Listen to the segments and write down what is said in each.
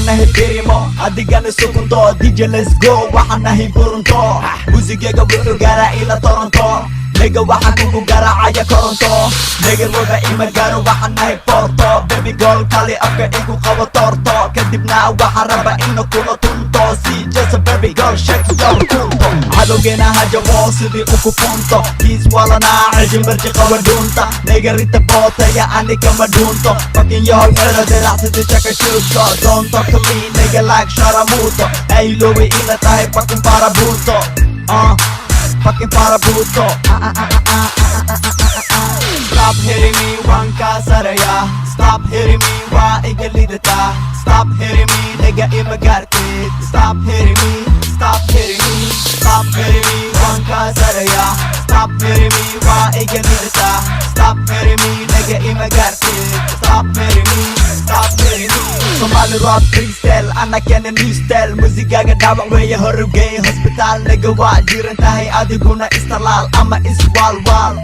nahay birimo adigana sukunto DJ let's go waxaan nahay burunto muusigayga wuxuu gaaraa ila Toronto nigga waxaan kugu garaacaya koronto nigga walba ima gaaro waxaan nahay Porto baby girl kali afka igu qabo torto kadibna waxaan rabaa ina kula tunto si just a baby girl shake your tunto cadowgeena hajabo sidii uku funto kiis walana cajin barji qawa dunta nigga rita boota ya anika madunto fucking your head dirac sidii chaka shuto don't talk to me nigga like sharamuto ay lowi ina tahay fucking parabuto fucking parabuto Stop hitting me wanka saraya Stop hitting me wa igalidata Stop hitting me nigga imagartid Stop hitting me Stop hitting me Stop hitting me wanka saraya Stop hitting me wa igalidata Stop hitting me nigga imagartid Stop hitting me Stop hitting me Somali rap freestyle ana kena new style musigaga dhawac weeye horugay hospital nigga waa jiran tahay adiguna istalaal ama iswaalwaal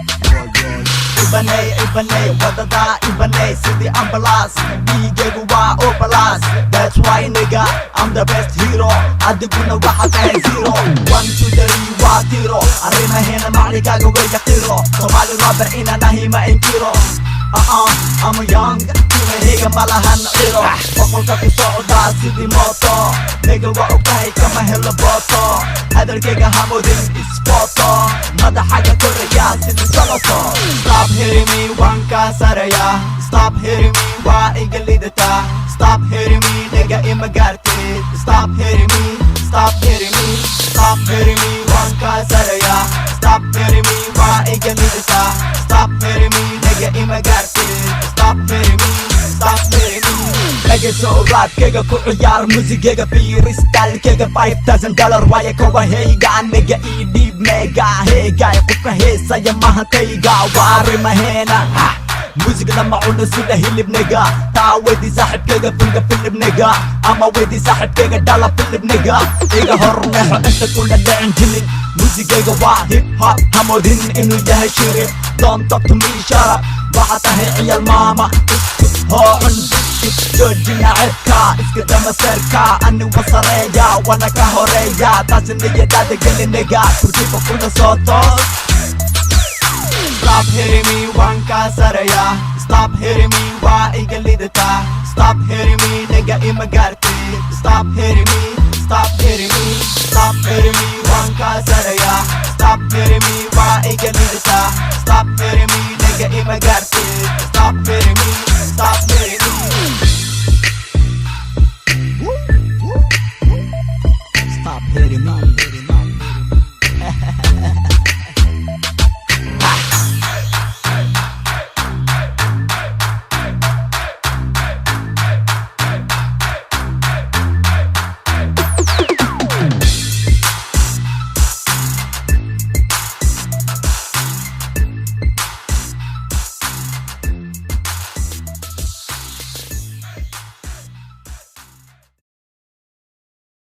ibanay wadada ibanay sidii ambulance dhiigaygu waa obalas that's why nigga I'm the best hero adiguna waxa tahay zero 1 2 3 waa tiro arrimaheena macligaaga way yaqiro Somali rapper ina nahima inkiro I'm young higa malahan ciro boqolka ku socdaa sidii mooto nigga waa ogtahay kama helo booto hadalkayga hamodin isbooto madaxaga koraya sidii saloto Stop hitting me wanka saraya Stop hitting me waa igalidata Stop hitting me nigga imagartid Stop hitting me Stop hitting me Stop hitting me wanka saraya Stop hitting me waa igalidata Stop hitting me nigga imagartid Stop hitting me Stop hitting me Nagaso rapkayga ku ciyaar muusigayga freestylekayga $5,000 waaye kowa heyga nigga ii dhiib mega heegay qofka heesaya mahantayga waa arrimaheena muusigada macuna sida hilib nigga taa weydii saaxibkayga filga filib nigga ama weydii saaxibkayga dhala filib nigga iga horneexo inta kula dhicin jilin muusigayga waa hip hop hamodin inuu yahay shirib don't talk to me shut up waxa tahay ciyal maama hoocun joojina cedka iska dama seerka ani wasareeya wana ka horeeya taasi niyadaada geli nigga kursiba kuna soo toos Stop hitting me wanka saraya Stop hitting me wa igalidata Stop hitting me nigga imagartid Stop hitting me Stop hitting me Stop hitting me wanka saraya Stop hitting me wa igalidata Stop hitting me nigga imagartid Stop hitting me Stop hitting me